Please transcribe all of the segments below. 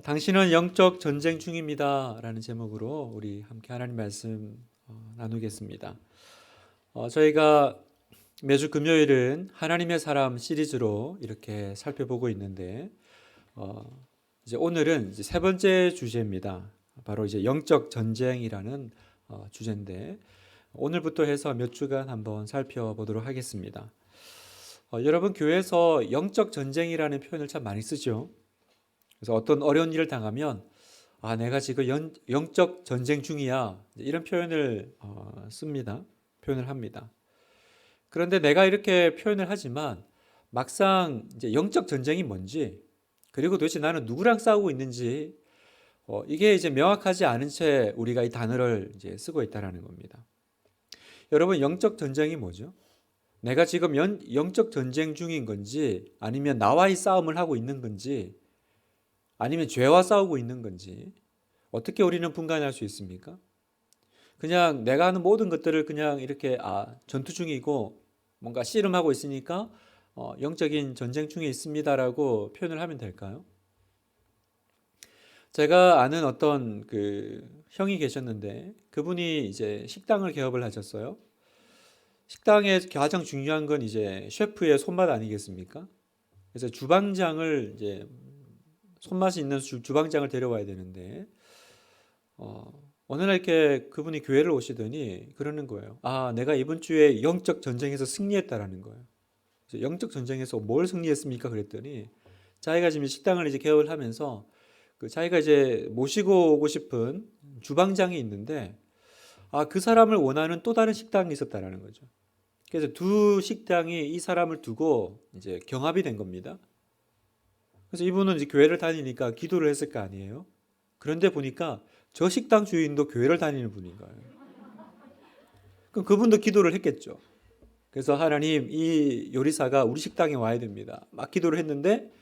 당신은 영적 전쟁 중입니다. 라는 제목으로 우리 함께 하나님 말씀 나누겠습니다. 저희가 매주 금요일은 하나님의 사람 시리즈로 이렇게 살펴보고 있는데, 어, 이제 오늘은 이제 세 번째 주제입니다. 바로 이제 영적 전쟁이라는 주제인데, 오늘부터 해서 몇 주간 한번 살펴보도록 하겠습니다. 여러분, 교회에서 영적 전쟁이라는 표현을 참 많이 쓰죠. 그래서 어떤 어려운 일을 당하면 내가 지금 영적 전쟁 중이야, 이런 표현을 씁니다. 표현을 합니다. 그런데 내가 이렇게 표현을 하지만 막상 이제 영적 전쟁이 뭔지, 그리고 도대체 나는 누구랑 싸우고 있는지 이게 이제 명확하지 않은 채 우리가 이 단어를 이제 쓰고 있다라는 겁니다. 여러분, 영적 전쟁이 뭐죠? 내가 지금 영적 전쟁 중인 건지, 아니면 나와의 싸움을 하고 있는 건지, 아니면 죄와 싸우고 있는 건지, 어떻게 우리는 분간할 수 있습니까? 그냥 내가 하는 모든 것들을 그냥 이렇게 전투 중이고 뭔가 씨름하고 있으니까 영적인 전쟁 중에 있습니다라고 표현을 하면 될까요? 제가 아는 어떤 그 형이 계셨는데, 그분이 이제 식당을 개업을 하셨어요. 식당에 가장 중요한 건 이제 셰프의 손맛 아니겠습니까? 그래서 주방장을 이제 손맛이 있는 주방장을 데려와야 되는데, 어, 어느 날 이렇게 그분이 교회를 오시더니 그러는 거예요. 내가 이번 주에 영적 전쟁에서 승리했다라는 거예요. 그래서 영적 전쟁에서 뭘 승리했습니까? 그랬더니 자기가 지금 식당을 이제 개업을 하면서 그 자기가 이제 모시고 오고 싶은 주방장이 있는데, 그 사람을 원하는 또 다른 식당이 있었다라는 거죠. 그래서 두 식당이 이 사람을 두고 이제 경합이 된 겁니다. 그래서 이분은 이제 교회를 다니니까 기도를 했을 거 아니에요. 그런데 보니까 저 식당 주인도 교회를 다니는 분인 거예요. 그럼 그분도 기도를 했겠죠. 그래서 하나님, 이 요리사가 우리 식당에 와야 됩니다. 막 기도를 했는데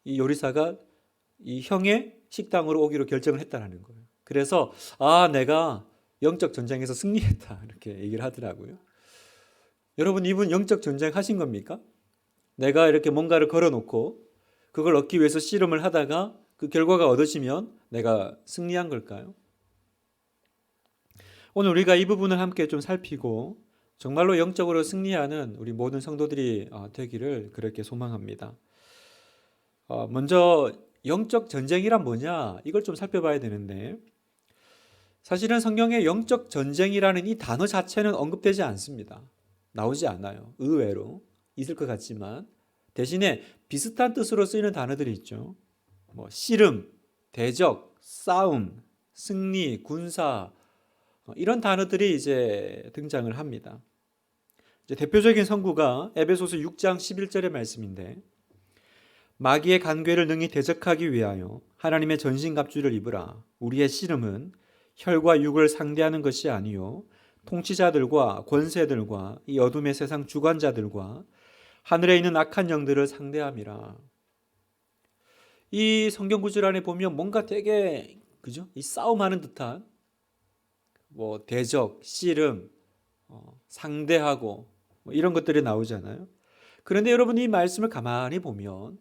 이 요리사가 이 형의 식당으로 오기로 결정을 했다라는 거예요. 그래서 내가 영적 전쟁에서 승리했다, 이렇게 얘기를 하더라고요. 여러분, 이분 영적 전쟁 하신 겁니까? 내가 이렇게 뭔가를 걸어놓고 그걸 얻기 위해서 씨름을 하다가 그 결과가 얻어지면 내가 승리한 걸까요? 오늘 우리가 이 부분을 함께 좀 살피고 정말로 영적으로 승리하는 우리 모든 성도들이 되기를 그렇게 소망합니다. 먼저 영적 전쟁이란 뭐냐, 이걸 좀 살펴봐야 되는데, 사실은 성경에 영적 전쟁이라는 이 단어 자체는 언급되지 않습니다. 나오지 않아요. 의외로 있을 것 같지만 대신에 비슷한 뜻으로 쓰이는 단어들이 있죠. 뭐 씨름, 대적, 싸움, 승리, 군사, 이런 단어들이 이제 등장을 합니다. 이제 대표적인 선구가 에베소서 6장 11절의 말씀인데, 마귀의 간궤를 능히 대적하기 위하여 하나님의 전신갑주를 입으라. 우리의 씨름은 혈과 육을 상대하는 것이 아니요 통치자들과 권세들과 이 어둠의 세상 주관자들과 하늘에 있는 악한 영들을 상대함이라. 이 성경 구절 안에 보면 뭔가 되게, 그죠? 이 싸움하는 듯한 뭐 대적, 씨름, 상대하고 뭐 이런 것들이 나오잖아요. 그런데 여러분, 이 말씀을 가만히 보면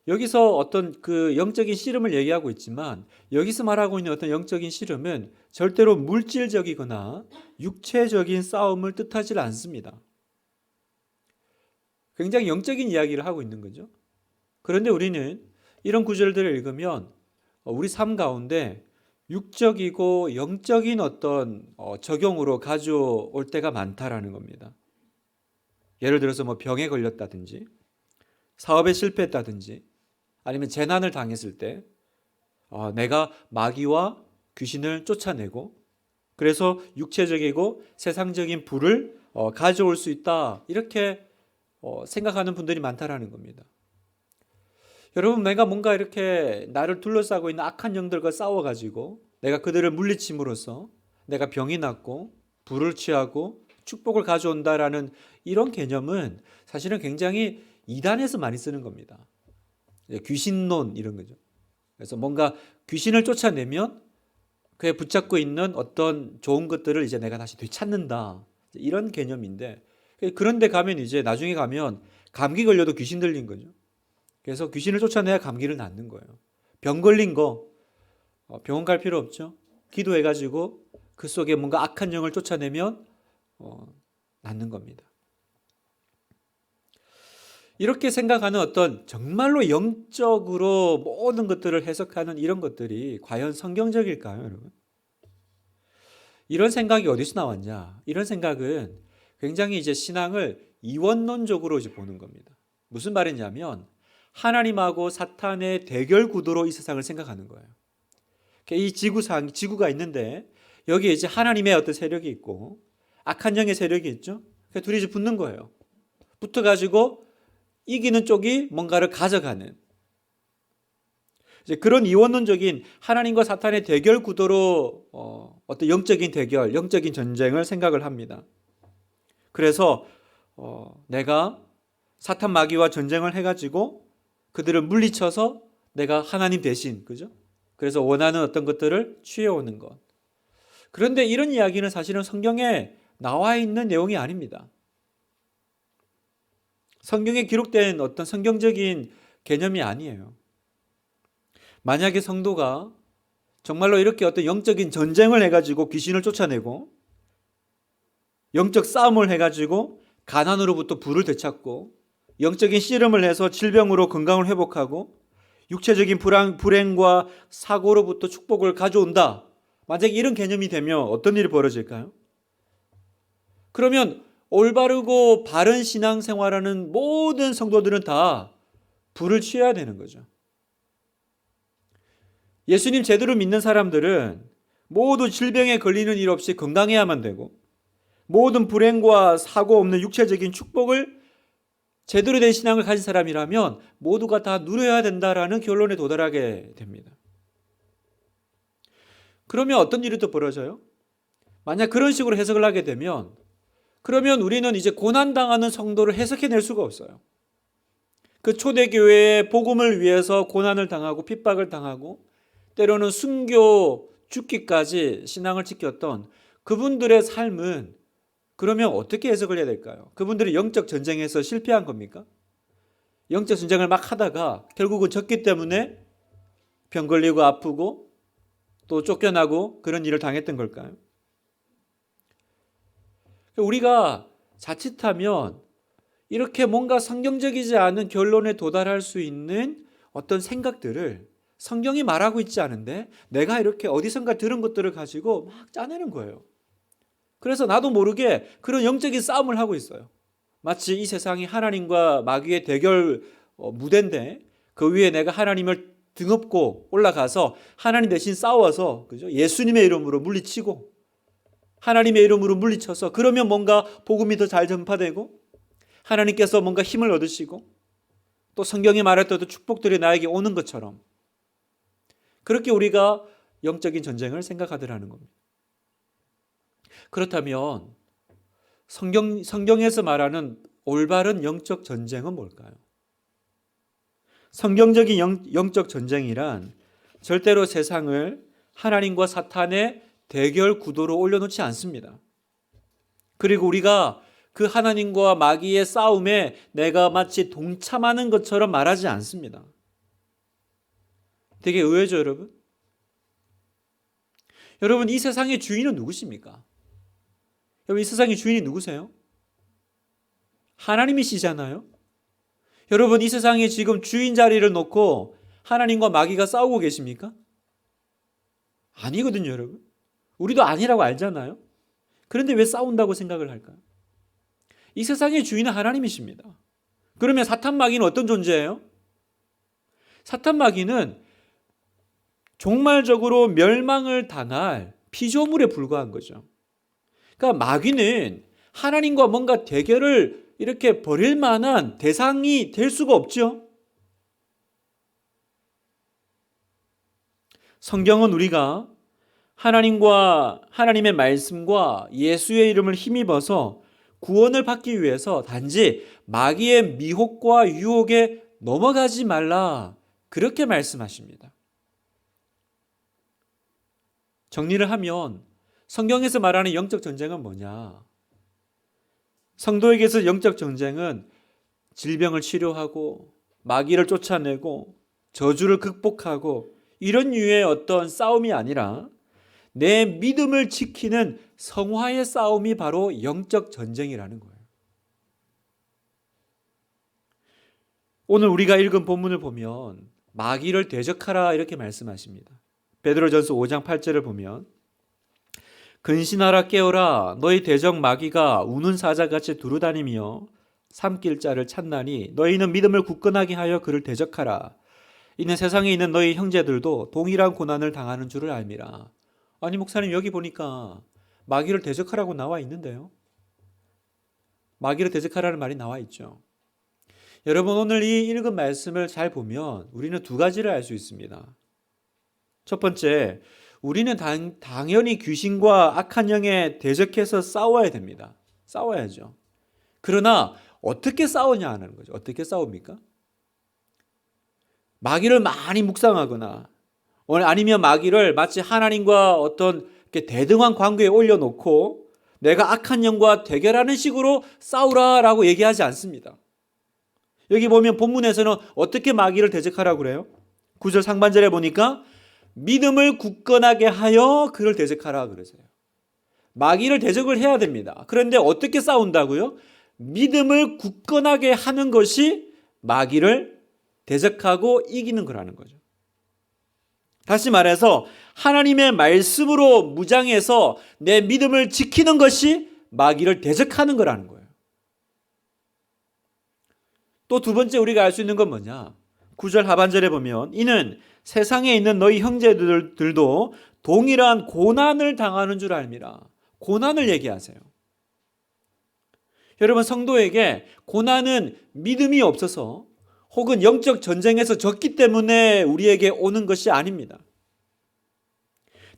여기서 어떤 그 영적인 씨름을 얘기하고 있지만, 여기서 말하고 있는 어떤 영적인 씨름은 절대로 물질적이거나 육체적인 싸움을 뜻하지 않습니다. 굉장히 영적인 이야기를 하고 있는 거죠. 그런데 우리는 이런 구절들을 읽으면 우리 삶 가운데 육적이고 영적인 어떤 적용으로 가져올 때가 많다라는 겁니다. 예를 들어서 뭐 병에 걸렸다든지, 사업에 실패했다든지, 아니면 재난을 당했을 때 내가 마귀와 귀신을 쫓아내고 그래서 육체적이고 세상적인 부를 가져올 수 있다, 이렇게 생각하는 분들이 많다라는 겁니다. 여러분, 내가 뭔가 이렇게 나를 둘러싸고 있는 악한 영들과 싸워가지고 내가 그들을 물리침으로써 내가 병이 낫고 부를 취하고 축복을 가져온다라는 이런 개념은 사실은 굉장히 이단에서 많이 쓰는 겁니다. 귀신론, 이런 거죠. 그래서 뭔가 귀신을 쫓아내면 그에 붙잡고 있는 어떤 좋은 것들을 이제 내가 다시 되찾는다, 이런 개념인데, 그런데 가면 이제 나중에 가면 감기 걸려도 귀신 들린 거죠. 그래서 귀신을 쫓아내야 감기를 낫는 거예요. 병 걸린 거 병원 갈 필요 없죠. 기도해가지고 그 속에 뭔가 악한 영을 쫓아내면 낫는 겁니다. 이렇게 생각하는 어떤 정말로 영적으로 모든 것들을 해석하는 이런 것들이 과연 성경적일까요, 여러분? 이런 생각이 어디서 나왔냐? 이런 생각은 굉장히 이제 신앙을 이원론적으로 이제 보는 겁니다. 무슨 말이냐면 하나님하고 사탄의 대결 구도로 이 세상을 생각하는 거예요. 이 지구가 있는데 여기에 이제 하나님의 어떤 세력이 있고 악한 영의 세력이 있죠. 둘이 이제 붙는 거예요. 붙어가지고 이기는 쪽이 뭔가를 가져가는 이제 그런 이원론적인 하나님과 사탄의 대결 구도로 어떤 영적인 대결, 영적인 전쟁을 생각을 합니다. 그래서 내가 사탄 마귀와 전쟁을 해가지고 그들을 물리쳐서 내가 하나님 대신, 그죠? 그래서 원하는 어떤 것들을 취해오는 것. 그런데 이런 이야기는 사실은 성경에 나와 있는 내용이 아닙니다. 성경에 기록된 어떤 성경적인 개념이 아니에요. 만약에 성도가 정말로 이렇게 어떤 영적인 전쟁을 해가지고 귀신을 쫓아내고 영적 싸움을 해가지고 가난으로부터 부를 되찾고 영적인 씨름을 해서 질병으로 건강을 회복하고 육체적인 불행과 사고로부터 축복을 가져온다. 만약에 이런 개념이 되면 어떤 일이 벌어질까요? 그러면 올바르고 바른 신앙생활하는 모든 성도들은 다 불을 취해야 되는 거죠. 예수님 제대로 믿는 사람들은 모두 질병에 걸리는 일 없이 건강해야만 되고 모든 불행과 사고 없는 육체적인 축복을 제대로 된 신앙을 가진 사람이라면 모두가 다 누려야 된다라는 결론에 도달하게 됩니다. 그러면 어떤 일이 또 벌어져요? 만약 그런 식으로 해석을 하게 되면 그러면 우리는 이제 고난당하는 성도를 해석해낼 수가 없어요. 그 초대교회의 복음을 위해서 고난을 당하고 핍박을 당하고 때로는 순교 죽기까지 신앙을 지켰던 그분들의 삶은 그러면 어떻게 해석을 해야 될까요? 그분들이 영적 전쟁에서 실패한 겁니까? 영적 전쟁을 막 하다가 결국은 졌기 때문에 병 걸리고 아프고 또 쫓겨나고 그런 일을 당했던 걸까요? 우리가 자칫하면 이렇게 뭔가 성경적이지 않은 결론에 도달할 수 있는 어떤 생각들을 성경이 말하고 있지 않은데 내가 이렇게 어디선가 들은 것들을 가지고 막 짜내는 거예요. 그래서 나도 모르게 그런 영적인 싸움을 하고 있어요. 마치 이 세상이 하나님과 마귀의 대결 무대인데 그 위에 내가 하나님을 등엎고 올라가서 하나님 대신 싸워서 그죠? 예수님의 이름으로 물리치고 하나님의 이름으로 물리쳐서 그러면 뭔가 복음이 더 잘 전파되고 하나님께서 뭔가 힘을 얻으시고 또 성경이 말했던 축복들이 나에게 오는 것처럼 그렇게 우리가 영적인 전쟁을 생각하더라는 겁니다. 그렇다면 성경에서 말하는 올바른 영적 전쟁은 뭘까요? 성경적인 영적 전쟁이란 절대로 세상을 하나님과 사탄의 대결 구도로 올려놓지 않습니다. 그리고 우리가 그 하나님과 마귀의 싸움에 내가 마치 동참하는 것처럼 말하지 않습니다. 되게 의외죠, 여러분? 여러분, 이 세상의 주인은 누구십니까? 여러분, 이 세상의 주인이 누구세요? 하나님이시잖아요. 여러분, 이 세상에 지금 주인 자리를 놓고 하나님과 마귀가 싸우고 계십니까? 아니거든요, 여러분. 우리도 아니라고 알잖아요. 그런데 왜 싸운다고 생각을 할까요? 이 세상의 주인은 하나님이십니다. 그러면 사탄 마귀는 어떤 존재예요? 사탄 마귀는 종말적으로 멸망을 당할 피조물에 불과한 거죠. 그러니까 마귀는 하나님과 뭔가 대결을 이렇게 벌일 만한 대상이 될 수가 없죠. 성경은 우리가 하나님의 말씀과 예수의 이름을 힘입어서 구원을 받기 위해서 단지 마귀의 미혹과 유혹에 넘어가지 말라 그렇게 말씀하십니다. 정리를 하면 성경에서 말하는 영적 전쟁은 뭐냐? 성도에게서 영적 전쟁은 질병을 치료하고 마귀를 쫓아내고 저주를 극복하고 이런 류의 어떤 싸움이 아니라 내 믿음을 지키는 성화의 싸움이 바로 영적 전쟁이라는 거예요. 오늘 우리가 읽은 본문을 보면 마귀를 대적하라 이렇게 말씀하십니다. 베드로전서 5장 8절을 보면 근신하라 깨어라 너희 대적 마귀가 우는 사자같이 두루다니며 삼킬 자를 찾나니 너희는 믿음을 굳건하게 하여 그를 대적하라. 이는 세상에 있는 너희 형제들도 동일한 고난을 당하는 줄을 알미라. 아니 목사님 여기 보니까 마귀를 대적하라고 나와 있는데요. 마귀를 대적하라는 말이 나와 있죠. 여러분 오늘 이 읽은 말씀을 잘 보면 우리는 두 가지를 알 수 있습니다. 첫 번째, 우리는 당연히 귀신과 악한 영에 대적해서 싸워야 됩니다. 싸워야죠. 그러나 어떻게 싸우냐 하는 거죠. 어떻게 싸웁니까? 마귀를 많이 묵상하거나 아니면 마귀를 마치 하나님과 어떤 대등한 관계에 올려놓고 내가 악한 영과 대결하는 식으로 싸우라라고 얘기하지 않습니다. 여기 보면 본문에서는 어떻게 마귀를 대적하라고 그래요? 9절 상반절에 보니까 믿음을 굳건하게 하여 그를 대적하라 그러세요. 마귀를 대적을 해야 됩니다. 그런데 어떻게 싸운다고요? 믿음을 굳건하게 하는 것이 마귀를 대적하고 이기는 거라는 거죠. 다시 말해서 하나님의 말씀으로 무장해서 내 믿음을 지키는 것이 마귀를 대적하는 거라는 거예요. 또 두 번째 우리가 알 수 있는 건 뭐냐? 9절 하반절에 보면 이는 세상에 있는 너희 형제들도 동일한 고난을 당하는 줄 알미라. 고난을 얘기하세요. 여러분 성도에게 고난은 믿음이 없어서 혹은 영적 전쟁에서 졌기 때문에 우리에게 오는 것이 아닙니다.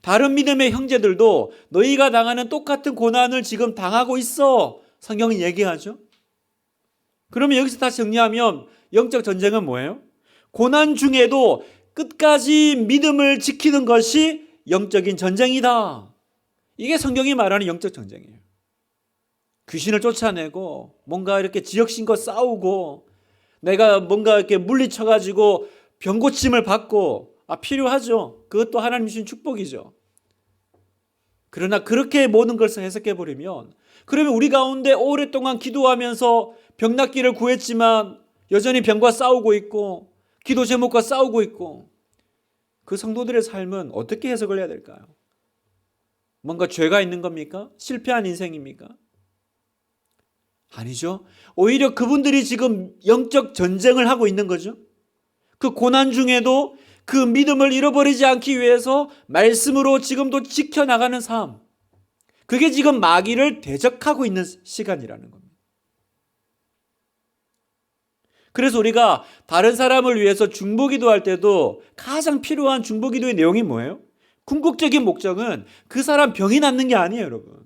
다른 믿음의 형제들도 너희가 당하는 똑같은 고난을 지금 당하고 있어. 성경이 얘기하죠. 그러면 여기서 다시 정리하면 영적 전쟁은 뭐예요? 고난 중에도 끝까지 믿음을 지키는 것이 영적인 전쟁이다. 이게 성경이 말하는 영적 전쟁이에요. 귀신을 쫓아내고 뭔가 이렇게 지역신과 싸우고 내가 뭔가 이렇게 물리쳐가지고 병고침을 받고 필요하죠. 그것도 하나님 주신 축복이죠. 그러나 그렇게 모든 것을 해석해버리면 그러면 우리 가운데 오랫동안 기도하면서 병 낫기를 구했지만 여전히 병과 싸우고 있고 기도 제목과 싸우고 있고 그 성도들의 삶은 어떻게 해석을 해야 될까요? 뭔가 죄가 있는 겁니까? 실패한 인생입니까? 아니죠. 오히려 그분들이 지금 영적 전쟁을 하고 있는 거죠. 그 고난 중에도 그 믿음을 잃어버리지 않기 위해서 말씀으로 지금도 지켜나가는 삶. 그게 지금 마귀를 대적하고 있는 시간이라는 겁니다. 그래서 우리가 다른 사람을 위해서 중보기도 할 때도 가장 필요한 중보기도의 내용이 뭐예요? 궁극적인 목적은 그 사람 병이 낫는 게 아니에요, 여러분.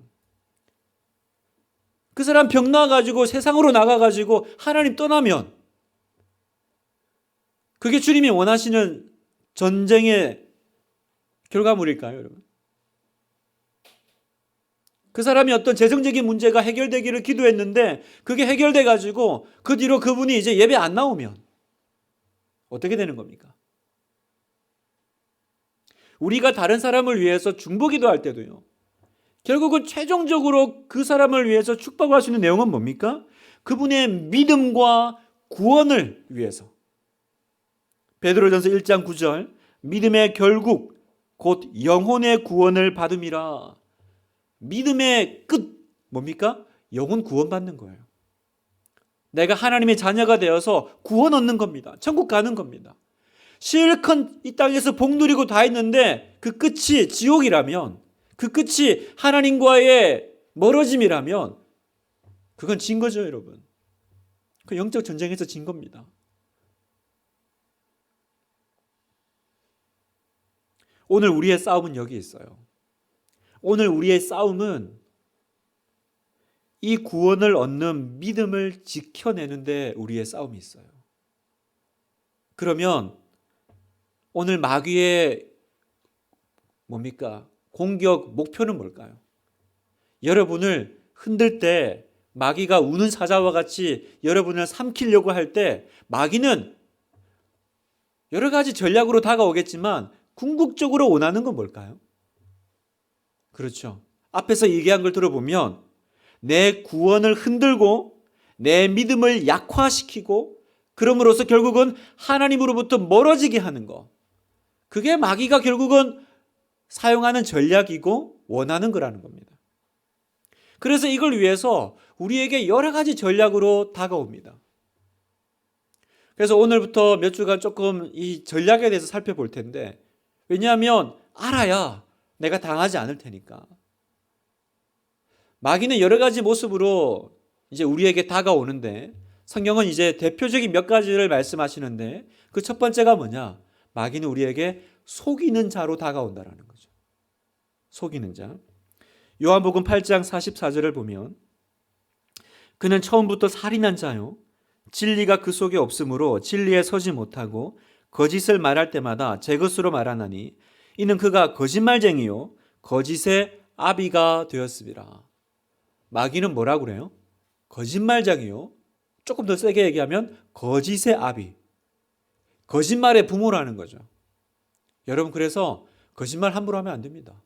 그 사람 병 나가지고 세상으로 나가가지고 하나님 떠나면 그게 주님이 원하시는 전쟁의 결과물일까요, 여러분? 그 사람이 어떤 재정적인 문제가 해결되기를 기도했는데 그게 해결돼가지고 그 뒤로 그분이 이제 예배 안 나오면 어떻게 되는 겁니까? 우리가 다른 사람을 위해서 중보기도 할 때도요. 결국은 최종적으로 그 사람을 위해서 축복할 수 있는 내용은 뭡니까? 그분의 믿음과 구원을 위해서. 베드로전서 1장 9절 믿음의 결국 곧 영혼의 구원을 받음이라. 믿음의 끝 뭡니까? 영혼 구원받는 거예요. 내가 하나님의 자녀가 되어서 구원 얻는 겁니다. 천국 가는 겁니다. 실컷 이 땅에서 복 누리고 다 했는데 그 끝이 지옥이라면 그 끝이 하나님과의 멀어짐이라면 그건 진 거죠, 여러분. 그 영적 전쟁에서 진 겁니다. 오늘 우리의 싸움은 여기 있어요. 오늘 우리의 싸움은 이 구원을 얻는 믿음을 지켜내는데 우리의 싸움이 있어요. 그러면 오늘 마귀의 뭡니까? 공격 목표는 뭘까요? 여러분을 흔들 때 마귀가 우는 사자와 같이 여러분을 삼키려고 할 때 마귀는 여러 가지 전략으로 다가오겠지만 궁극적으로 원하는 건 뭘까요? 그렇죠. 앞에서 얘기한 걸 들어보면 내 구원을 흔들고 내 믿음을 약화시키고 그럼으로써 결국은 하나님으로부터 멀어지게 하는 것. 그게 마귀가 결국은 사용하는 전략이고 원하는 거라는 겁니다. 그래서 이걸 위해서 우리에게 여러 가지 전략으로 다가옵니다. 그래서 오늘부터 몇 주간 조금 이 전략에 대해서 살펴볼 텐데, 왜냐하면 알아야 내가 당하지 않을 테니까. 마귀는 여러 가지 모습으로 이제 우리에게 다가오는데, 성경은 이제 대표적인 몇 가지를 말씀하시는데, 그 첫 번째가 뭐냐? 마귀는 우리에게 속이는 자로 다가온다라는 거죠. 속이는 자. 요한복음 8장 44절을 보면, 그는 처음부터 살인한 자요, 진리가 그 속에 없으므로 진리에 서지 못하고 거짓을 말할 때마다 제 것으로 말하나니 이는 그가 거짓말쟁이요 거짓의 아비가 되었습니다. 마귀는 뭐라고 그래요? 거짓말쟁이요. 조금 더 세게 얘기하면 거짓의 아비. 거짓말의 부모라는 거죠. 여러분, 그래서 거짓말 함부로 하면 안 됩니다.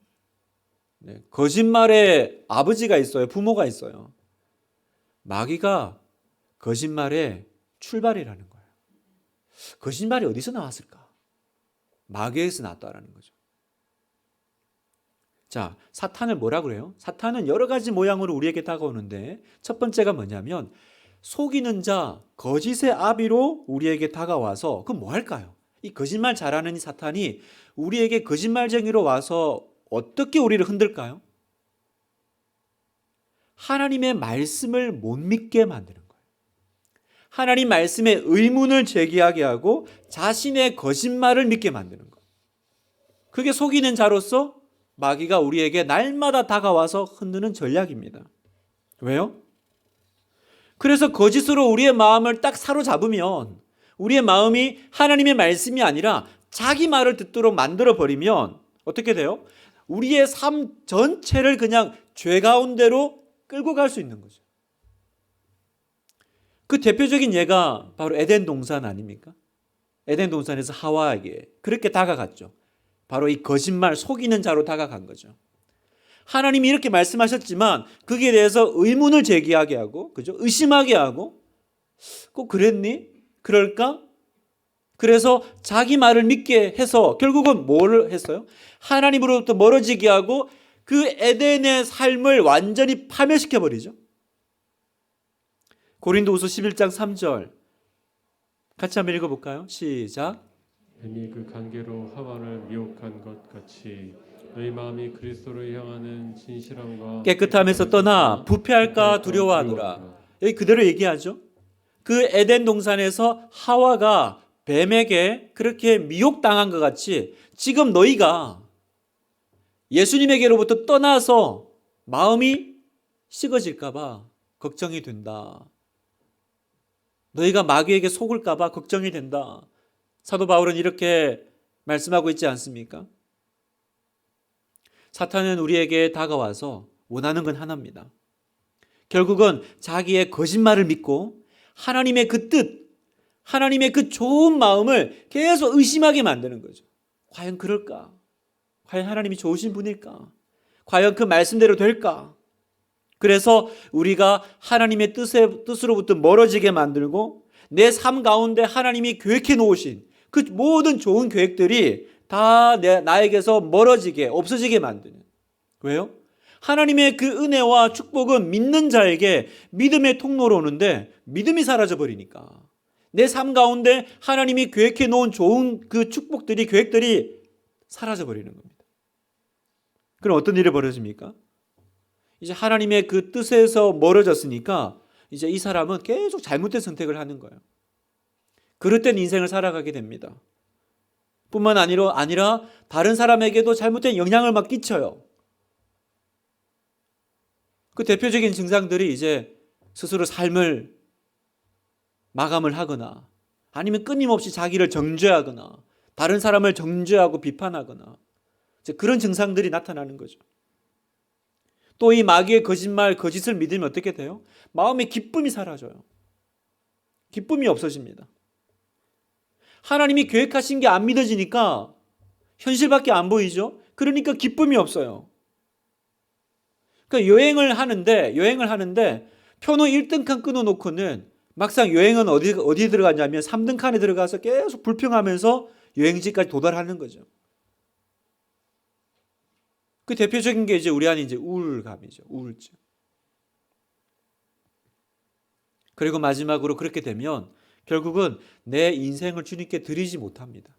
네, 거짓말의 아버지가 있어요. 부모가 있어요. 마귀가 거짓말의 출발이라는 거예요. 거짓말이 어디서 나왔을까? 마귀에서 나왔다라는 거죠. 자, 사탄을 뭐라 그래요? 사탄은 여러 가지 모양으로 우리에게 다가오는데 첫 번째가 뭐냐면 속이는 자, 거짓의 아비로 우리에게 다가와서 그럼 뭐 할까요? 이 거짓말 잘하는 이 사탄이 우리에게 거짓말쟁이로 와서 어떻게 우리를 흔들까요? 하나님의 말씀을 못 믿게 만드는 거예요. 하나님 말씀에 의문을 제기하게 하고 자신의 거짓말을 믿게 만드는 거예요. 그게 속이는 자로서 마귀가 우리에게 날마다 다가와서 흔드는 전략입니다. 왜요? 그래서 거짓으로 우리의 마음을 딱 사로잡으면 우리의 마음이 하나님의 말씀이 아니라 자기 말을 듣도록 만들어버리면 어떻게 돼요? 우리의 삶 전체를 그냥 죄 가운데로 끌고 갈 수 있는 거죠. 그 대표적인 예가 바로 에덴 동산 아닙니까? 에덴 동산에서 하와에게 그렇게 다가갔죠. 바로 이 거짓말 속이는 자로 다가간 거죠. 하나님이 이렇게 말씀하셨지만 거기에 대해서 의문을 제기하게 하고, 그죠? 의심하게 하고, 꼭 그랬니? 그럴까? 그래서 자기 말을 믿게 해서 결국은 뭘 했어요? 하나님으로부터 멀어지게 하고 그 에덴의 삶을 완전히 파멸시켜 버리죠. 고린도후서 11장 3절 같이 한번 읽어볼까요? 시작. 뱀이 그 관계로 하와를 미혹한 것 같이 너희 마음이 그리스도를 향하는 진실함과 깨끗함에서 떠나 부패할까 두려워하노라. 여기 그대로 얘기하죠. 그 에덴 동산에서 하와가 뱀에게 그렇게 미혹당한 것 같이 지금 너희가 예수님에게로부터 떠나서 마음이 식어질까 봐 걱정이 된다. 너희가 마귀에게 속을까 봐 걱정이 된다. 사도 바울은 이렇게 말씀하고 있지 않습니까? 사탄은 우리에게 다가와서 원하는 건 하나입니다. 결국은 자기의 거짓말을 믿고 하나님의 그 뜻, 하나님의 그 좋은 마음을 계속 의심하게 만드는 거죠. 과연 그럴까? 과연 하나님이 좋으신 분일까? 과연 그 말씀대로 될까? 그래서 우리가 하나님의 뜻으로부터 멀어지게 만들고 내 삶 가운데 하나님이 계획해 놓으신 그 모든 좋은 계획들이 다 나에게서 멀어지게, 없어지게 만드는. 왜요? 하나님의 그 은혜와 축복은 믿는 자에게 믿음의 통로로 오는데 믿음이 사라져 버리니까 내 삶 가운데 하나님이 계획해 놓은 좋은 그 축복들이, 계획들이 사라져 버리는 겁니다. 그럼 어떤 일이 벌어집니까? 이제 하나님의 그 뜻에서 멀어졌으니까 이제 이 사람은 계속 잘못된 선택을 하는 거예요. 그릇된 인생을 살아가게 됩니다. 뿐만 아니라 다른 사람에게도 잘못된 영향을 막 끼쳐요. 그 대표적인 증상들이 이제 스스로 삶을 마감을 하거나 아니면 끊임없이 자기를 정죄하거나 다른 사람을 정죄하고 비판하거나 이제 그런 증상들이 나타나는 거죠. 또 이 마귀의 거짓말, 거짓을 믿으면 어떻게 돼요? 마음의 기쁨이 사라져요. 기쁨이 없어집니다. 하나님이 계획하신 게 안 믿어지니까 현실밖에 안 보이죠. 그러니까 기쁨이 없어요. 그러니까 여행을 하는데 표는 1등 칸 끊어놓고는 막상 여행은 어디 들어가냐면 3등 칸에 들어가서 계속 불평하면서 여행지까지 도달하는 거죠. 그 대표적인 게 이제 우리 안에 이제 우울감이죠. 우울증. 그리고 마지막으로 그렇게 되면 결국은 내 인생을 주님께 드리지 못합니다.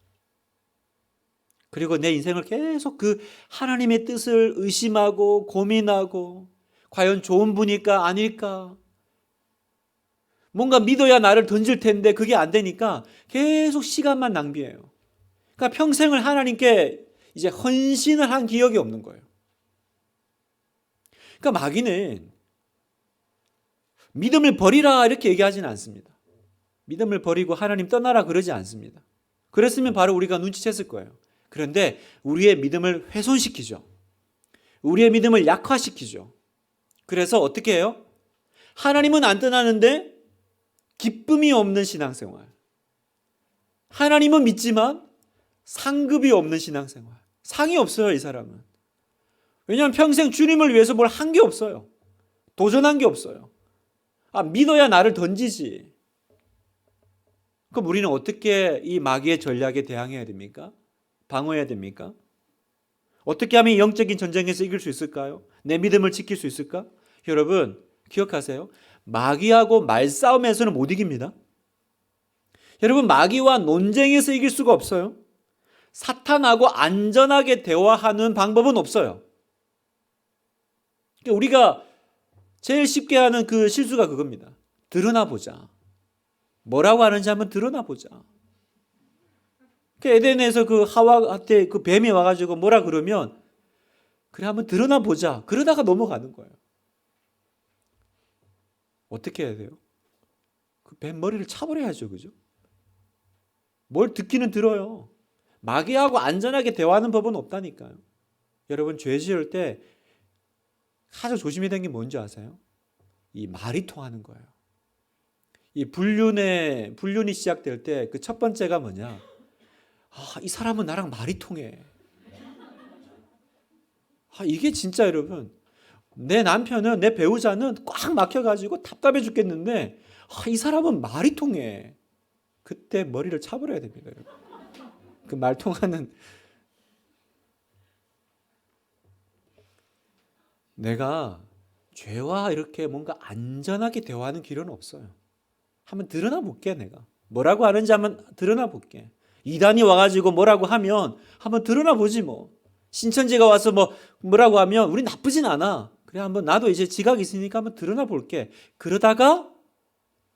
그리고 내 인생을 계속 그 하나님의 뜻을 의심하고 고민하고 과연 좋은 분일까 아닐까? 뭔가 믿어야 나를 던질 텐데 그게 안 되니까 계속 시간만 낭비해요. 그러니까 평생을 하나님께 이제 헌신을 한 기억이 없는 거예요. 그러니까 마귀는 믿음을 버리라 이렇게 얘기하지는 않습니다. 믿음을 버리고 하나님 떠나라 그러지 않습니다. 그랬으면 바로 우리가 눈치챘을 거예요. 그런데 우리의 믿음을 훼손시키죠. 우리의 믿음을 약화시키죠. 그래서 어떻게 해요? 하나님은 안 떠나는데 기쁨이 없는 신앙생활. 하나님은 믿지만 상급이 없는 신앙생활. 상이 없어요, 이 사람은. 왜냐하면 평생 주님을 위해서 뭘 한 게 없어요. 도전한 게 없어요. 믿어야 나를 던지지. 그럼 우리는 어떻게 이 마귀의 전략에 대항해야 됩니까? 방어해야 됩니까? 어떻게 하면 영적인 전쟁에서 이길 수 있을까요? 내 믿음을 지킬 수 있을까? 여러분 기억하세요. 마귀하고 말싸움에서는 못 이깁니다. 여러분 마귀와 논쟁에서 이길 수가 없어요. 사탄하고 안전하게 대화하는 방법은 없어요. 우리가 제일 쉽게 하는 그 실수가 그겁니다. 드러나 보자. 뭐라고 하는지 한번 드러나 보자. 에덴에서 그 하와한테 그 뱀이 와가지고 뭐라 그러면 그래 한번 드러나 보자. 그러다가 넘어가는 거예요. 어떻게 해야 돼요? 그 뱀 머리를 차버려야죠, 그죠? 뭘 듣기는 들어요. 마귀하고 안전하게 대화하는 법은 없다니까요. 여러분 죄 지을 때 가장 조심해야 되는 게 뭔지 아세요? 이 말이 통하는 거예요. 이 불륜이 시작될 때 그 첫 번째가 뭐냐? 이 사람은 나랑 말이 통해. 이게 진짜 여러분, 내 남편은, 내 배우자는 꽉 막혀가지고 답답해 죽겠는데, 이 사람은 말이 통해. 그때 머리를 차버려야 됩니다, 여러분. 그 말 통하는. 내가 죄와 이렇게 뭔가 안전하게 대화하는 길은 없어요. 한번 드러나 볼게, 내가. 뭐라고 하는지 한번 드러나 볼게. 이단이 와가지고 뭐라고 하면 한번 드러나 보지 뭐. 신천지가 와서 뭐라고 하면 우리 나쁘진 않아. 그래 한번 나도 이제 지각이 있으니까 한번 드러나 볼게. 그러다가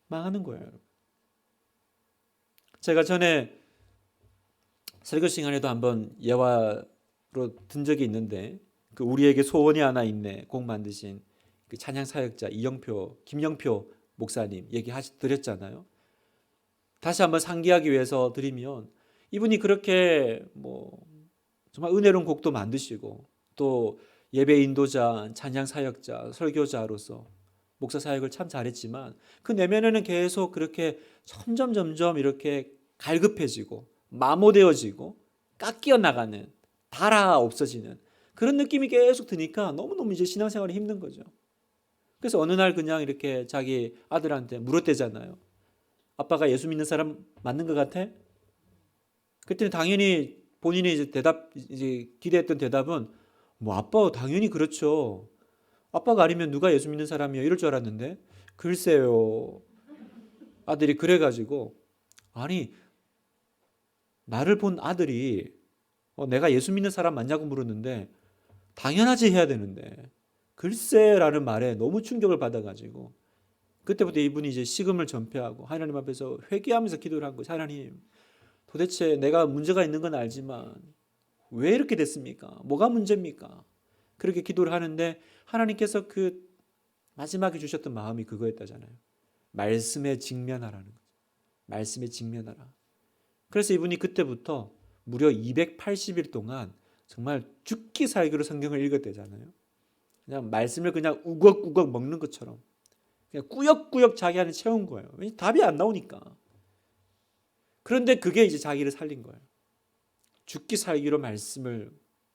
망하는 거예요. 제가 전에 설교 시간에도 한번 예화로 든 적이 있는데 그 우리에게 소원이 하나 있네 곡 만드신 그 찬양 사역자 김영표 목사님 드렸잖아요. 다시 한번 상기하기 위해서 드리면 이분이 그렇게 정말 은혜로운 곡도 만드시고 또 예배 인도자, 찬양 사역자, 설교자로서 목사 사역을 참 잘했지만 그 내면에는 계속 그렇게 점점 이렇게 갈급해지고 마모되어지고 깎여 나가는 달아 없어지는 그런 느낌이 계속 드니까 너무너무 이제 신앙생활이 힘든 거죠. 그래서 어느 날 그냥 이렇게 자기 아들한테 물었대잖아요. 아빠가 예수 믿는 사람 맞는 것 같아? 그랬더니 당연히 본인이 이제 기대했던 대답은 아빠 당연히 그렇죠. 아빠가 아니면 누가 예수 믿는 사람이요? 이럴 줄 알았는데 글쎄요. 아들이 그래가지고 아니 나를 본 아들이 내가 예수 믿는 사람 맞냐고 물었는데 당연하지 해야 되는데 글쎄라는 말에 너무 충격을 받아가지고 그때부터 이분이 이제 식음을 전폐하고 하나님 앞에서 회개하면서 기도를 한 거죠. 하나님 도대체 내가 문제가 있는 건 알지만 왜 이렇게 됐습니까? 뭐가 문제입니까? 그렇게 기도를 하는데 하나님께서 그 마지막에 주셨던 마음이 그거였다잖아요. 말씀에 직면하라는 거죠. 말씀에 직면하라. 그래서 이분이 그때부터 무려 280일 동안 정말 죽기 살기로 성경을 읽었대잖아요. 그냥 말씀을 그냥 우걱우걱 먹는 것처럼 그냥 꾸역꾸역 자기 안에 채운 거예요. 답이 안 나오니까. 그런데 그게 이제 자기를 살린 거예요. 죽기 살기로 말씀을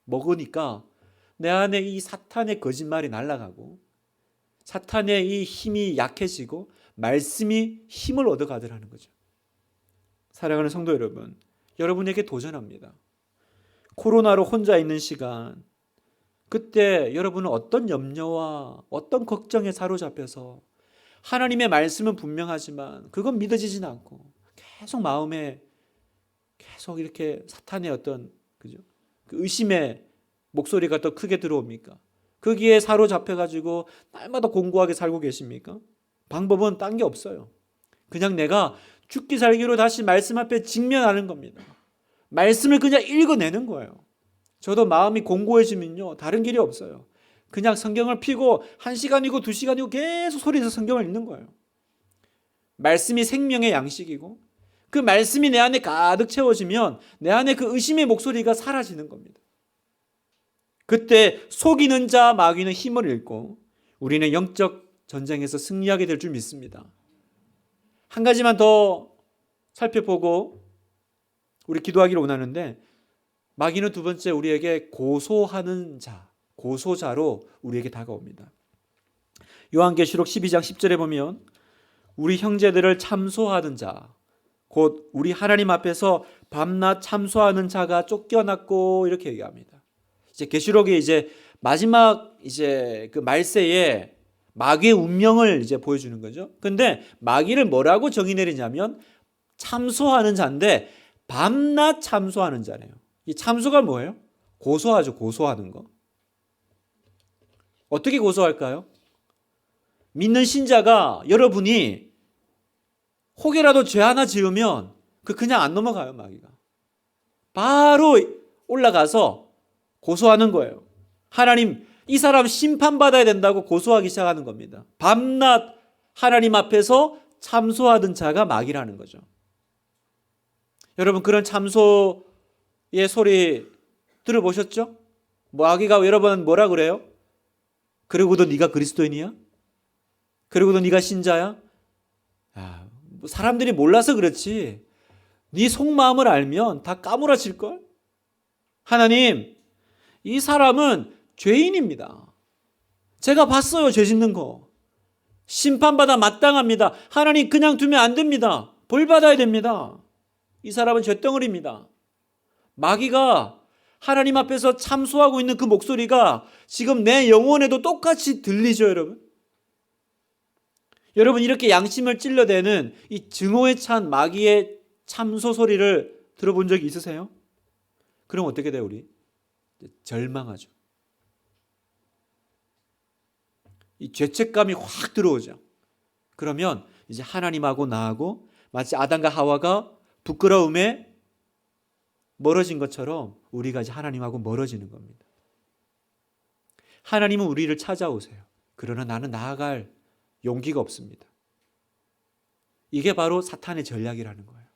먹으니까 내 안에 이 사탄의 거짓말이 날아가고 사탄의 이 힘이 약해지고 말씀이 힘을 얻어가더라는 거죠. 사랑하는 성도 여러분, 여러분에게 도전합니다. 코로나로 혼자 있는 시간, 그때 여러분은 어떤 염려와 어떤 걱정에 사로잡혀서 하나님의 말씀은 분명하지만 그건 믿어지진 않고 계속 마음에 계속 이렇게 사탄의 어떤 그죠? 그 의심의 목소리가 더 크게 들어옵니까? 거기에 사로잡혀가지고 날마다 공고하게 살고 계십니까? 방법은 딴 게 없어요. 그냥 내가 죽기 살기로 다시 말씀 앞에 직면하는 겁니다. 말씀을 그냥 읽어내는 거예요. 저도 마음이 공고해지면요, 다른 길이 없어요. 그냥 성경을 펴고 1시간이고 2시간이고 계속 소리에서 성경을 읽는 거예요. 말씀이 생명의 양식이고 그 말씀이 내 안에 가득 채워지면 내 안에 그 의심의 목소리가 사라지는 겁니다. 그때 속이는 자 마귀는 힘을 잃고 우리는 영적 전쟁에서 승리하게 될 줄 믿습니다. 한 가지만 더 살펴보고 우리 기도하기를 원하는데, 마귀는 두 번째 우리에게 고소하는 자, 고소자로 우리에게 다가옵니다. 요한계시록 12장 10절에 보면 우리 형제들을 참소하는 자, 곧 우리 하나님 앞에서 밤낮 참소하는 자가 쫓겨났고, 이렇게 얘기합니다. 이제 계시록이 이제 마지막 이제 그 말세에 마귀의 운명을 이제 보여주는 거죠. 근데 마귀를 뭐라고 정의 내리냐면 참소하는 자인데 밤낮 참소하는 자래요. 이 참소가 뭐예요? 고소하죠. 고소하는 거. 어떻게 고소할까요? 믿는 신자가 여러분이 혹여라도 죄 하나 지으면 그냥 안 넘어가요. 마귀가 바로 올라가서 고소하는 거예요. 하나님, 이 사람 심판받아야 된다고 고소하기 시작하는 겁니다. 밤낮 하나님 앞에서 참소하던 자가 마귀라는 거죠. 여러분, 그런 참소의 소리 들어보셨죠? 마귀가 여러분 뭐라 그래요? 그러고도 네가 그리스도인이야? 그러고도 네가 신자야? 사람들이 몰라서 그렇지 네 속마음을 알면 다 까무라칠걸? 하나님, 이 사람은 죄인입니다. 제가 봤어요. 죄 짓는 거. 심판받아 마땅합니다. 하나님, 그냥 두면 안 됩니다. 벌 받아야 됩니다. 이 사람은 쇳덩어리입니다. 마귀가 하나님 앞에서 참소하고 있는 그 목소리가 지금 내 영혼에도 똑같이 들리죠, 여러분? 여러분, 이렇게 양심을 찔러대는 이 증오에 찬 마귀의 참소 소리를 들어본 적이 있으세요? 그럼 어떻게 돼요, 우리? 절망하죠. 이 죄책감이 확 들어오죠. 그러면 이제 하나님하고 나하고 마치 아담과 하와가 부끄러움에 멀어진 것처럼 우리가 이제 하나님하고 멀어지는 겁니다. 하나님은 우리를 찾아오세요. 그러나 나는 나아갈 용기가 없습니다. 이게 바로 사탄의 전략이라는 거예요.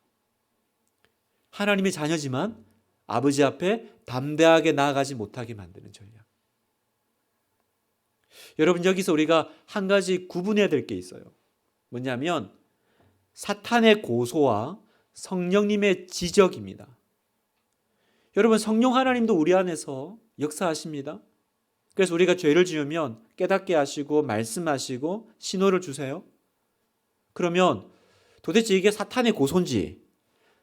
하나님의 자녀지만 아버지 앞에 담대하게 나아가지 못하게 만드는 전략. 여러분, 여기서 우리가 한 가지 구분해야 될 게 있어요. 뭐냐면 사탄의 고소와 성령님의 지적입니다. 여러분, 성령 하나님도 우리 안에서 역사하십니다. 그래서 우리가 죄를 지으면 깨닫게 하시고 말씀하시고 신호를 주세요. 그러면 도대체 이게 사탄의 고소인지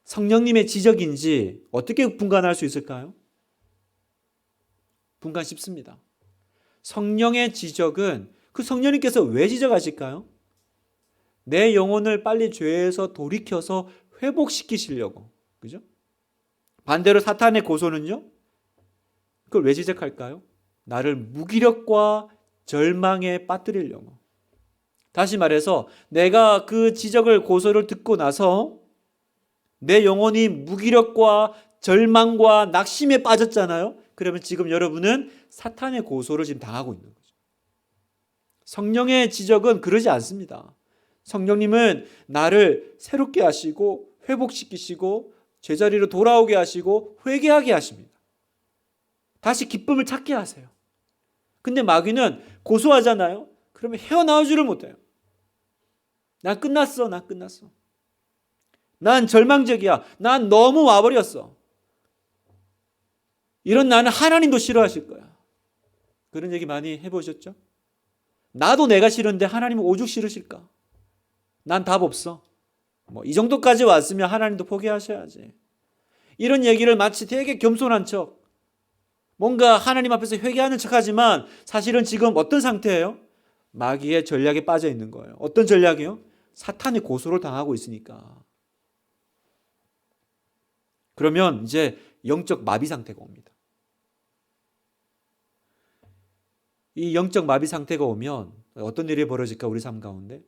성령님의 지적인지 어떻게 분간할 수 있을까요? 분간 쉽습니다. 성령의 지적은 그 성령님께서 왜 지적하실까요? 내 영혼을 빨리 죄에서 돌이켜서 회복시키시려고. 그죠? 반대로 사탄의 고소는요? 그걸 왜 지적할까요? 나를 무기력과 절망에 빠뜨리려고. 다시 말해서 내가 그 지적을 고소를 듣고 나서 내 영혼이 무기력과 절망과 낙심에 빠졌잖아요. 그러면 지금 여러분은 사탄의 고소를 지금 당하고 있는 거죠. 성령의 지적은 그러지 않습니다. 성령님은 나를 새롭게 하시고 회복시키시고 제자리로 돌아오게 하시고 회개하게 하십니다. 다시 기쁨을 찾게 하세요. 근데 마귀는 고소하잖아요. 그러면 헤어나오지를 못해요. 난 끝났어. 난 절망적이야. 난 너무 와버렸어. 이런 나는 하나님도 싫어하실 거야. 그런 얘기 많이 해보셨죠? 나도 내가 싫은데 하나님은 오죽 싫으실까? 난 답 없어. 이 정도까지 왔으면 하나님도 포기하셔야지. 이런 얘기를 마치 되게 겸손한 척, 뭔가 하나님 앞에서 회개하는 척하지만 사실은 지금 어떤 상태예요? 마귀의 전략에 빠져 있는 거예요. 어떤 전략이요? 사탄의 고소를 당하고 있으니까. 그러면 이제 영적 마비 상태가 옵니다. 이 영적 마비 상태가 오면 어떤 일이 벌어질까? 우리 삶 가운데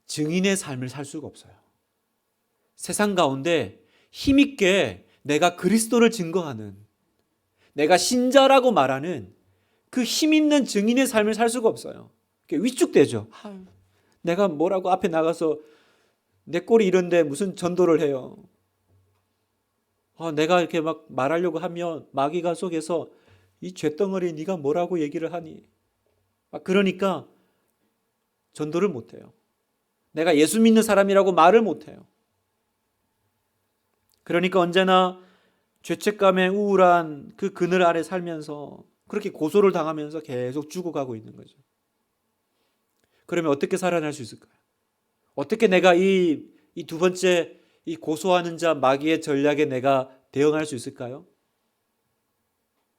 증인의 삶을 살 수가 없어요. 세상 가운데 힘있게 내가 그리스도를 증거하는, 내가 신자라고 말하는 그 힘있는 증인의 삶을 살 수가 없어요. 위축되죠. 내가 뭐라고 앞에 나가서 내 꼴이 이런데 무슨 전도를 해요. 내가 이렇게 막 말하려고 하면 마귀가 속에서 이 죄덩어리 네가 뭐라고 얘기를 하니? 그러니까 전도를 못해요. 내가 예수 믿는 사람이라고 말을 못해요. 그러니까 언제나 죄책감에 우울한 그 그늘 아래 살면서 그렇게 고소를 당하면서 계속 죽어가고 있는 거죠. 그러면 어떻게 살아날 수 있을까요? 어떻게 내가 이 두 번째 이 고소하는 자 마귀의 전략에 내가 대응할 수 있을까요?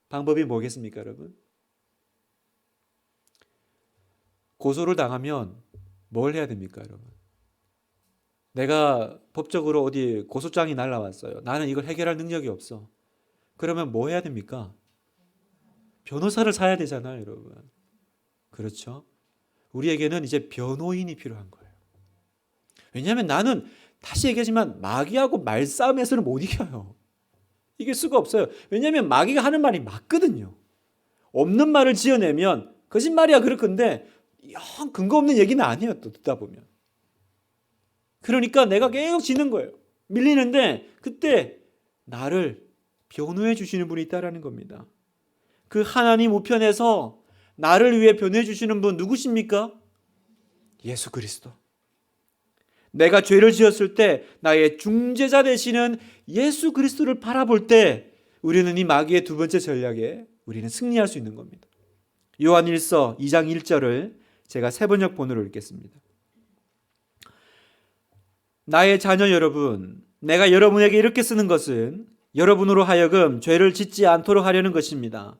방법이 뭐겠습니까, 여러분? 고소를 당하면 뭘 해야 됩니까, 여러분? 내가 법적으로 어디 고소장이 날라왔어요. 나는 이걸 해결할 능력이 없어. 그러면 뭐 해야 됩니까? 변호사를 사야 되잖아요, 여러분. 그렇죠? 우리에게는 이제 변호인이 필요한 거예요. 왜냐하면 나는 다시 얘기하지만 마귀하고 말싸움에서는 못 이겨요. 이길 수가 없어요. 왜냐하면 마귀가 하는 말이 맞거든요. 없는 말을 지어내면 거짓말이야 그렇건데 영 근거 없는 얘기는 아니에요. 또 듣다 보면. 그러니까 내가 계속 지는 거예요. 밀리는데 그때 나를 변호해 주시는 분이 있다라는 겁니다. 그 하나님 우편에서 나를 위해 변호해 주시는 분 누구십니까? 예수 그리스도. 내가 죄를 지었을 때 나의 중재자 되시는 예수 그리스도를 바라볼 때 우리는 이 마귀의 두 번째 전략에 우리는 승리할 수 있는 겁니다. 요한일서 2장 1절을 제가 세번역 본으로 읽겠습니다. 나의 자녀 여러분, 내가 여러분에게 이렇게 쓰는 것은 여러분으로 하여금 죄를 짓지 않도록 하려는 것입니다.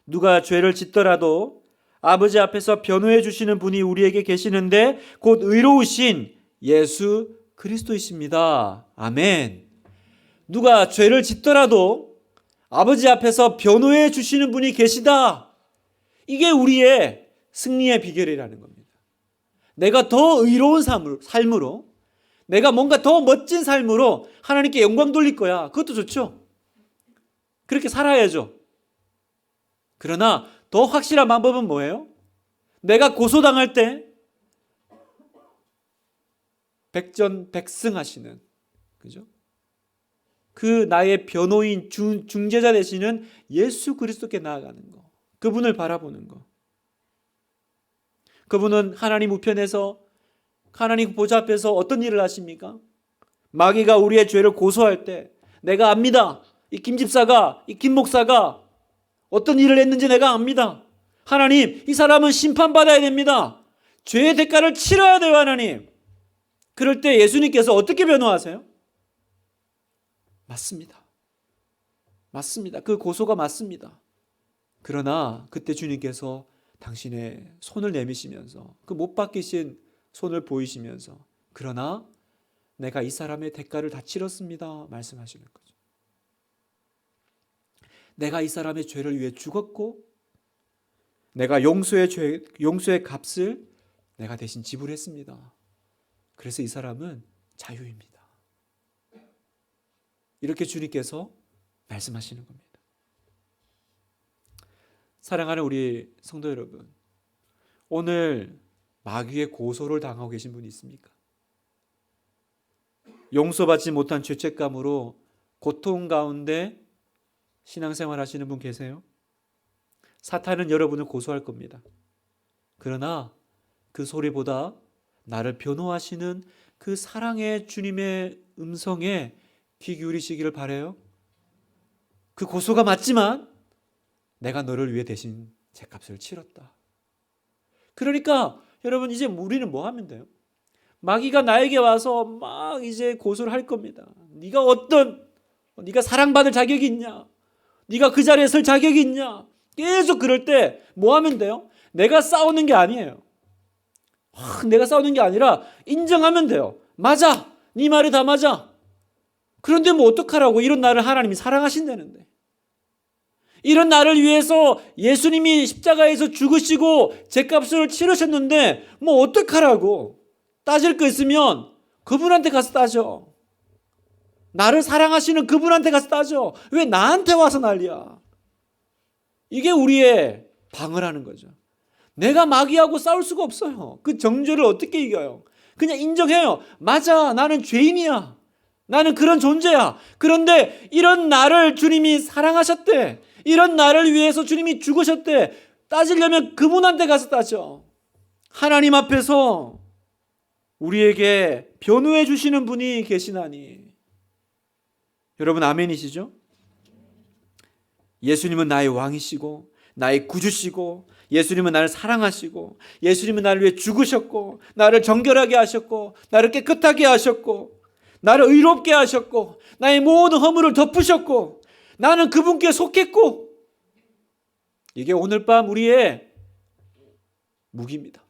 누가 죄를 짓더라도 아버지 앞에서 변호해 주시는 분이 우리에게 계시는데 곧 의로우신 예수 그리스도이십니다. 아멘. 누가 죄를 짓더라도 아버지 앞에서 변호해 주시는 분이 계시다. 이게 우리의 승리의 비결이라는 겁니다. 내가 더 의로운 삶으로, 내가 뭔가 더 멋진 삶으로 하나님께 영광 돌릴 거야. 그것도 좋죠. 그렇게 살아야죠. 그러나 더 확실한 방법은 뭐예요? 내가 고소당할 때 백전백승하시는, 그죠? 그 나의 변호인 중재자 되시는 예수 그리스도께 나아가는 거, 그분을 바라보는 거. 그분은 하나님 우편에서 하나님 보좌 앞에서 어떤 일을 하십니까? 마귀가 우리의 죄를 고소할 때 내가 압니다. 이 김 집사가, 이 김 목사가 어떤 일을 했는지 내가 압니다. 하나님, 이 사람은 심판받아야 됩니다. 죄의 대가를 치러야 돼요, 하나님. 그럴 때 예수님께서 어떻게 변호하세요? 맞습니다. 맞습니다. 그 고소가 맞습니다. 그러나 그때 주님께서 당신의 손을 내미시면서 그 못 박히신 손을 보이시면서 그러나 내가 이 사람의 대가를 다 치렀습니다 말씀하시는 거죠. 내가 이 사람의 죄를 위해 죽었고 내가 용서의 값을 내가 대신 지불했습니다. 그래서 이 사람은 자유입니다. 이렇게 주님께서 말씀하시는 겁니다. 사랑하는 우리 성도 여러분, 오늘 마귀의 고소를 당하고 계신 분이 있습니까? 용서받지 못한 죄책감으로 고통 가운데 신앙생활 하시는 분 계세요? 사탄은 여러분을 고소할 겁니다. 그러나 그 소리보다 나를 변호하시는 그 사랑의 주님의 음성에 귀 기울이시기를 바라요. 그 고소가 맞지만 내가 너를 위해 대신 죗값을 치렀다. 그러니까 여러분, 이제 우리는 뭐 하면 돼요? 마귀가 나에게 와서 막 이제 고소를 할 겁니다. 네가 사랑받을 자격이 있냐? 네가 그 자리에 설 자격이 있냐? 계속 그럴 때 뭐 하면 돼요? 내가 싸우는 게 아니에요. 내가 싸우는 게 아니라 인정하면 돼요. 맞아, 네 말이 다 맞아. 그런데 뭐 어떡하라고? 이런 나를 하나님이 사랑하신다는데, 이런 나를 위해서 예수님이 십자가에서 죽으시고 죗값을 치르셨는데 뭐 어떡하라고? 따질 거 있으면 그분한테 가서 따져. 나를 사랑하시는 그분한테 가서 따져. 왜 나한테 와서 난리야? 이게 우리의 방을 하는 거죠. 내가 마귀하고 싸울 수가 없어요. 그 정죄를 어떻게 이겨요? 그냥 인정해요. 맞아, 나는 죄인이야. 나는 그런 존재야. 그런데 이런 나를 주님이 사랑하셨대. 이런 나를 위해서 주님이 죽으셨대. 따지려면 그분한테 가서 따져. 하나님 앞에서 우리에게 변호해 주시는 분이 계시나니. 여러분, 아멘이시죠? 예수님은 나의 왕이시고 나의 구주시고, 예수님은 나를 사랑하시고, 예수님은 나를 위해 죽으셨고, 나를 정결하게 하셨고, 나를 깨끗하게 하셨고, 나를 의롭게 하셨고, 나의 모든 허물을 덮으셨고, 나는 그분께 속했고, 이게 오늘 밤 우리의 무기입니다.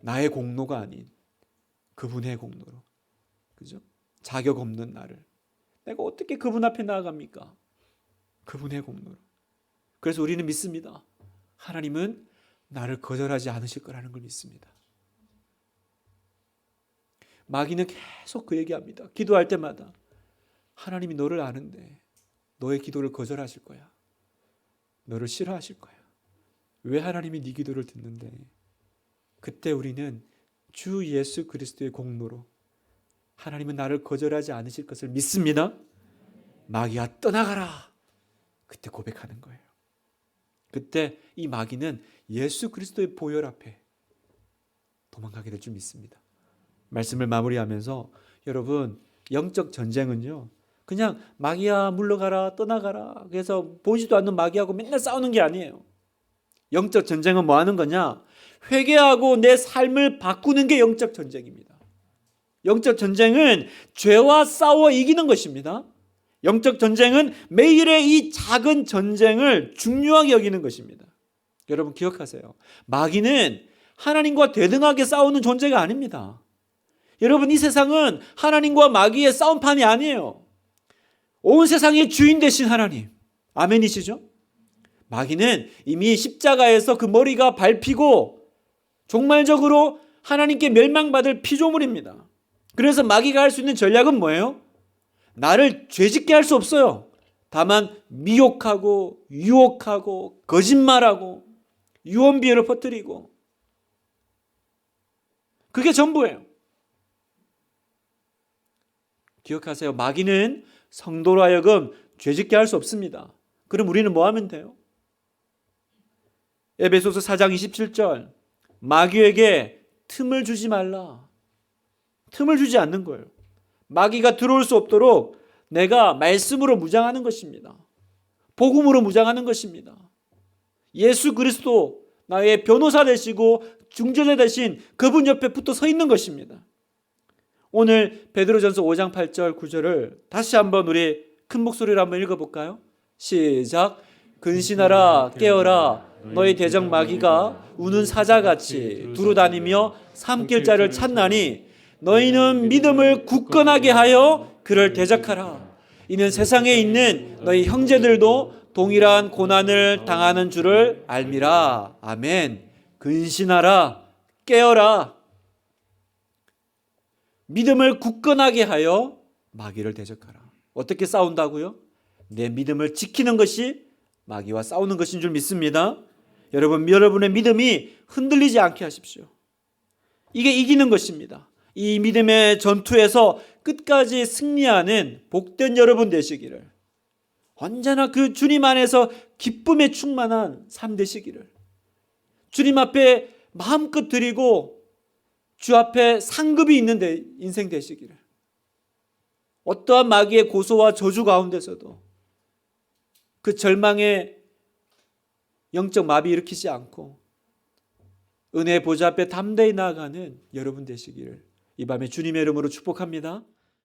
나의 공로가 아닌 그분의 공로로. 그죠? 자격 없는 나를 내가 어떻게 그분 앞에 나아갑니까? 그분의 공로로. 그래서 우리는 믿습니다. 하나님은 나를 거절하지 않으실 거라는 걸 믿습니다. 마귀는 계속 그 얘기합니다. 기도할 때마다 하나님이 너를 아는데 너의 기도를 거절하실 거야. 너를 싫어하실 거야. 왜 하나님이 네 기도를 듣는데? 그때 우리는 주 예수 그리스도의 공로로 하나님은 나를 거절하지 않으실 것을 믿습니다. 마귀야, 떠나가라. 그때 고백하는 거예요. 그때 이 마귀는 예수 그리스도의 보혈 앞에 도망가게 될 줄 믿습니다. 말씀을 마무리하면서 여러분, 영적 전쟁은요, 그냥 마귀야 물러가라, 떠나가라, 그래서 보지도 않는 마귀하고 맨날 싸우는 게 아니에요. 영적 전쟁은 뭐 하는 거냐? 회개하고 내 삶을 바꾸는 게 영적 전쟁입니다. 영적 전쟁은 죄와 싸워 이기는 것입니다. 영적 전쟁은 매일의 이 작은 전쟁을 중요하게 여기는 것입니다. 여러분 기억하세요. 마귀는 하나님과 대등하게 싸우는 존재가 아닙니다. 여러분, 이 세상은 하나님과 마귀의 싸움판이 아니에요. 온 세상의 주인 되신 하나님. 아멘이시죠? 마귀는 이미 십자가에서 그 머리가 밟히고 종말적으로 하나님께 멸망받을 피조물입니다. 그래서 마귀가 할 수 있는 전략은 뭐예요? 나를 죄짓게 할 수 없어요. 다만 미혹하고 유혹하고 거짓말하고 유언비어를 퍼뜨리고, 그게 전부예요. 기억하세요. 마귀는 성도로 하여금 죄짓게 할 수 없습니다. 그럼 우리는 뭐 하면 돼요? 에베소서 4장 27절, 마귀에게 틈을 주지 말라. 틈을 주지 않는 거예요. 마귀가 들어올 수 없도록 내가 말씀으로 무장하는 것입니다. 복음으로 무장하는 것입니다. 예수 그리스도 나의 변호사 되시고 중재자 되신 그분 옆에 붙어 서 있는 것입니다. 오늘 베드로전서 5장 8절 9절을 다시 한번 우리 큰 목소리로 한번 읽어볼까요? 시작. 근신하라, 깨어라. 너희 대적 마귀가 우는 사자같이 두루다니며 삼킬 자를 찾나니 너희는 믿음을 굳건하게 하여 그를 대적하라. 이는 세상에 있는 너희 형제들도 동일한 고난을 당하는 줄을 알미라. 아멘. 근신하라, 깨어라. 믿음을 굳건하게 하여 마귀를 대적하라. 어떻게 싸운다고요? 내 믿음을 지키는 것이 마귀와 싸우는 것인 줄 믿습니다. 여러분의 믿음이 흔들리지 않게 하십시오. 이게 이기는 것입니다. 이 믿음의 전투에서 끝까지 승리하는 복된 여러분 되시기를, 언제나 그 주님 안에서 기쁨에 충만한 삶 되시기를, 주님 앞에 마음껏 드리고 주 앞에 상급이 있는 인생 되시기를. 어떠한 마귀의 고소와 저주 가운데서도 그 절망의 영적 마비 일으키지 않고 은혜의 보좌 앞에 담대히 나아가는 여러분 되시기를 이 밤에 주님의 이름으로 축복합니다.